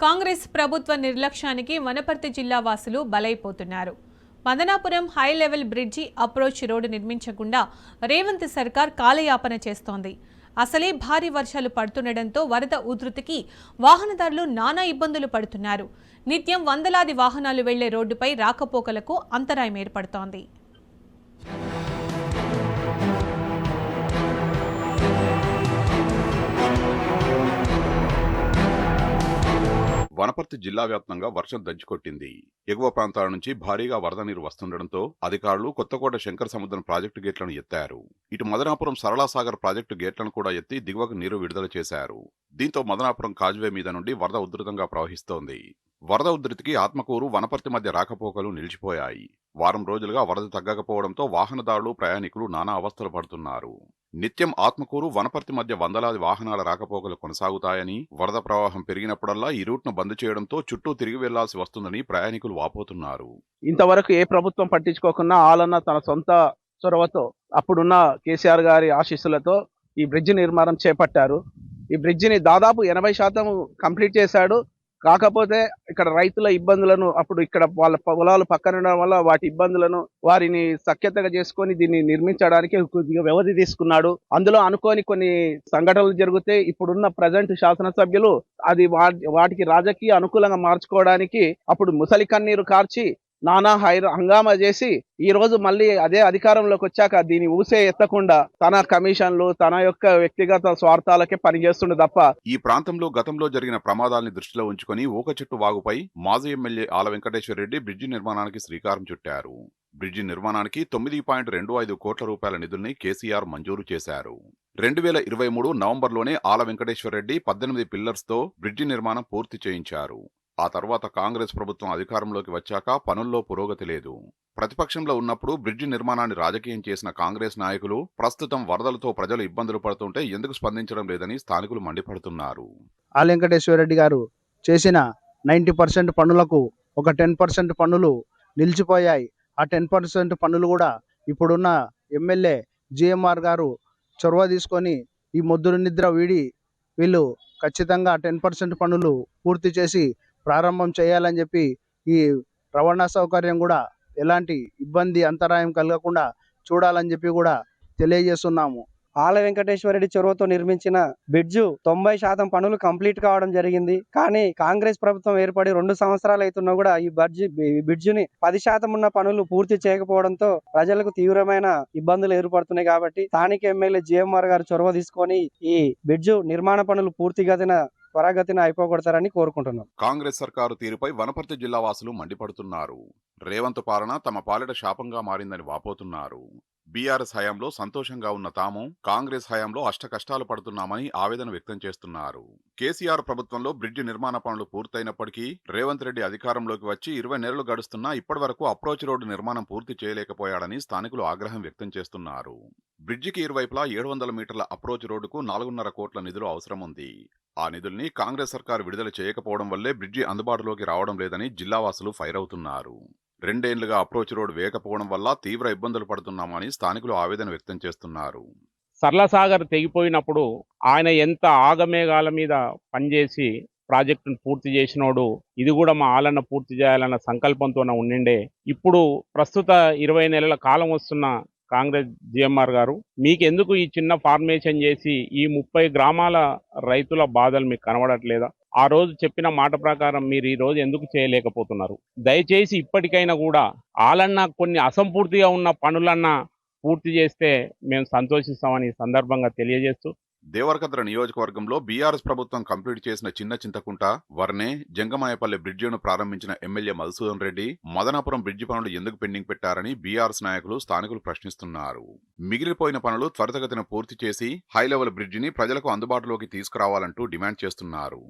కాంగ్రెస్ ప్రభుత్వ నిర్లక్ష్యానికి వనపర్తి జిల్లా వాసులు బలైపోతున్నారు. Madanapuram high level bridge approach road నిర్మించకుండా రేవంత్ సర్కార్ కాలయాపన చేస్తోంది. అసలే భారీ వర్షాలు పడుతుండటంతో వరద ఉధృతికి వాహనదారులు నానా ఇబ్బందులు పడుతున్నారు. నిత్యం వందలాది వాహనాలు వెళ్లే రోడ్డుపై రాకపోకలకు అంతరాయం ఏర్పడుతోంది. వనపర్తి జిల్లా వ్యాప్తంగా వర్షం దంచుకొట్టింది. ఎగువ ప్రాంతాల నుంచి భారీగా వరద నీరు వస్తుండటంతో అధికారులు కొత్తకోట శంకర సముద్రం ప్రాజెక్టు గేట్లను ఎత్తారు. ఇటు మదనాపురం సరళాసాగర్ ప్రాజెక్టు గేట్లను కూడా ఎత్తి దిగువకు నీరు విడుదల చేశారు. దీంతో మదనాపురం కాజ్వే మీద నుండి వరద ఉధృతంగా ప్రవహిస్తోంది. వరద ఉధృతికి ఆత్మకూరు, వనపర్తి మధ్య రాకపోకలు నిలిచిపోయాయి. వారం రోజులుగా వరద తగ్గకపోవడంతో వాహనదారులు, ప్రయాణికులు నానా అవస్థలు పడుతున్నారు. నిత్యం ఆత్మకూరు, వనపర్తి మధ్య వందలాది వాహనాల రాకపోకలు కొనసాగుతాయని, వరద ప్రవాహం పెరిగినప్పుడల్లా ఈ రూట్ను బంద్ చేయడంతో చుట్టూ తిరిగి వెళ్లాల్సి వస్తుందని ప్రయాణికులు వాపోతున్నారు. ఇంతవరకు ఏ ప్రభుత్వం పట్టించుకోకుండా ఆలన్న తన సొంత చొరవతో అప్పుడున్న కేసీఆర్ గారి ఆశీస్సులతో ఈ బ్రిడ్జి నిర్మాణం చేపట్టారు. ఈ బ్రిడ్జిని దాదాపు 80% కంప్లీట్ చేశాడు. కాకపోతే ఇక్కడ రైతుల ఇబ్బందులను, అప్పుడు ఇక్కడ వాళ్ళ పొలాలు పక్కన ఉండడం వల్ల వాటి ఇబ్బందులను వారిని సఖ్యతగా చేసుకొని దీన్ని నిర్మించడానికి కొద్దిగా వ్యవధి తీసుకున్నాడు. అందులో అనుకోని కొన్ని సంఘటనలు జరిగితే ఇప్పుడున్న ప్రజెంట్ శాసనసభ్యులు అది వాటికి రాజకీయ అనుకూలంగా మార్చుకోవడానికి అప్పుడు ముసలి కన్నీరు కార్చి నానా హంగామా చేసి ఈ రోజు మళ్ళీ అదే అధికారంలోకి వచ్చాక దీన్ని ఊసే ఎత్తకుండా తన కమిషన్లు, తన యొక్క వ్యక్తిగత స్వార్థాలకే పనిచేస్తుండే తప్ప. ఈ ప్రాంతంలో గతంలో జరిగిన ప్రమాదాల్ని దృష్టిలో ఉంచుకొని ఊకచెట్టు వాగుపై మాజీ ఎమ్మెల్యే ఆల వెంకటేశ్వర రెడ్డి బ్రిడ్జి నిర్మాణానికి శ్రీకారం చుట్టారు. బ్రిడ్జి నిర్మాణానికి 9.25 కోట్ల రూపాయల నిధుల్ని కేసీఆర్ మంజూరు చేశారు. 2023 నవంబర్లోనే ఆల వెంకటేశ్వర రెడ్డి 18 పిల్లర్స్తో బ్రిడ్జి నిర్మాణం పూర్తి చేయించారు. ఆ తర్వాత కాంగ్రెస్ ప్రభుత్వం అధికారంలోకి వచ్చాక పనుల్లో పురోగతి లేదు. ప్రతిపక్షంలో ఉన్నప్పుడు బ్రిడ్జి నిర్మాణాన్ని రాజకీయం చేసిన కాంగ్రెస్ నాయకులు ప్రస్తుతం వరదలతో ప్రజలు ఇబ్బందులు పడుతుంటే ఎందుకు స్పందించడం లేదని స్థానికులు మండిపడుతున్నారు. ఆల వెంకటేశ్వర రెడ్డి గారు చేసిన 90% పనులకు ఒక 10% పనులు నిలిచిపోయాయి. ఆ 10% పనులు కూడా ఇప్పుడున్న ఎమ్మెల్యే జిఎంఆర్ గారు చొరవ తీసుకొని ఈ మొద్దుల నిద్ర వీడి వీళ్ళు ఖచ్చితంగా 10% పనులు పూర్తి చేసి ప్రారంభం చేయాలని చెప్పి ఈ రవాణా సౌకర్యం కూడా ఎలాంటి ఇబ్బంది, అంతరాయం కలగకుండా చూడాలని చెప్పి కూడా తెలియజేస్తున్నాము. ఆల వెంకటేశ్వర రెడ్డి చొరవతో నిర్మించిన బ్రిడ్జు 90% పనులు కంప్లీట్ కావడం జరిగింది. కానీ కాంగ్రెస్ ప్రభుత్వం ఏర్పడి 2 సంవత్సరాలు అవుతున్నా కూడా ఈ బ్రిడ్జిని 10% ఉన్న పనులు పూర్తి చేయకపోవడంతో ప్రజలకు తీవ్రమైన ఇబ్బందులు ఏర్పడుతున్నాయి. కాబట్టి స్థానిక ఎమ్మెల్యే జిఎంఆర్ గారు చొరవ తీసుకొని ఈ బ్రిడ్జు నిర్మాణ పనులు త్వరగతిన అయిపోగొడతారని కోరుకుంటున్నాం. కాంగ్రెస్ సర్కారు తీరుపై వనపర్తి జిల్లా వాసులు మండిపడుతున్నారు. రేవంత్ పాలన తమ పాలిట శాపంగా మారిందని వాపోతున్నారు. బీఆర్ఎస్ హయాంలో సంతోషంగా ఉన్న తాము కాంగ్రెస్ హయాంలో అష్టకష్టాలు పడుతున్నామని ఆవేదన వ్యక్తం చేస్తున్నారు. కేసీఆర్ ప్రభుత్వంలో బ్రిడ్జి నిర్మాణ పనులు పూర్తయినప్పటికీ రేవంత్ రెడ్డి అధికారంలోకి వచ్చి 20 నెలలు గడుస్తున్నా ఇప్పటి వరకు అప్రోచ్ రోడ్డు నిర్మాణం పూర్తి చేయలేకపోయాడని స్థానికులు ఆగ్రహం వ్యక్తం చేస్తున్నారు. బ్రిడ్జికి ఇరువైపులా 700 మీటర్ల అప్రోచ్ రోడ్డుకు 4.5 కోట్ల నిధులు అవసరం ఉంది. ఆ నిధుల్ని కాంగ్రెస్ సర్కారు విడుదల చేయకపోవడం వల్లే బ్రిడ్జి అందుబాటులోకి రావడం లేదని జిల్లావాసులు ఫైర్ అవుతున్నారు. 2 ఏళ్లుగా అప్రోచ్ రోడ్ వేయకపోవడం వల్ల తీవ్ర ఇబ్బందులు పడుతున్నామని స్థానికులు ఆవేదన వ్యక్తం చేస్తున్నారు. సరళసాగర్ తెగిపోయినప్పుడు ఆయన ఎంత ఆగమేఘాల మీద పనిచేసి ప్రాజెక్టును పూర్తి చేసినోడు, ఇది కూడా మా ఆలన్న పూర్తి చేయాలన్న సంకల్పంతో ఉండిండే. ఇప్పుడు ప్రస్తుత 20 నెలల కాలం వస్తున్న కాంగ్రెస్ జిఎంఆర్ గారు మీకు ఎందుకు ఈ చిన్న ఫార్మేషన్ చేసి ఈ 30 గ్రామాల రైతుల బాధలు మీకు కనబడట్లేదా? ఆ రోజు చెప్పిన మాట ప్రకారం మీరు ఈ రోజు ఎందుకు చేయలేకపోతున్నారు? దయచేసి ఇప్పటికైనా కూడా ఆలన్నా కొన్ని అసంపూర్తిగా ఉన్న పనులన్నా పూర్తి చేస్తే మేము సంతోషిస్తామని సందర్భంగా తెలియజేస్తూ, దేవరకద్ర నియోజకవర్గంలో బీఆర్ఎస్ ప్రభుత్వం కంప్లీట్ చేసిన చిన్న చింతకుంట, వర్నే, జంగమాయపల్లి బ్రిడ్జిను ప్రారంభించిన ఎమ్మెల్యే మధుసూదన్ రెడ్డి మదనాపురం బ్రిడ్జి పనులు ఎందుకు పెండింగ్ పెట్టారని బీఆర్ఎస్ నాయకులు, స్థానికులు ప్రశ్నిస్తున్నారు. మిగిలిపోయిన పనులు త్వరితగతిన పూర్తి చేసి హై లెవెల్ బ్రిడ్జిని ప్రజలకు అందుబాటులోకి తీసుకురావాలంటూ డిమాండ్ చేస్తున్నారు.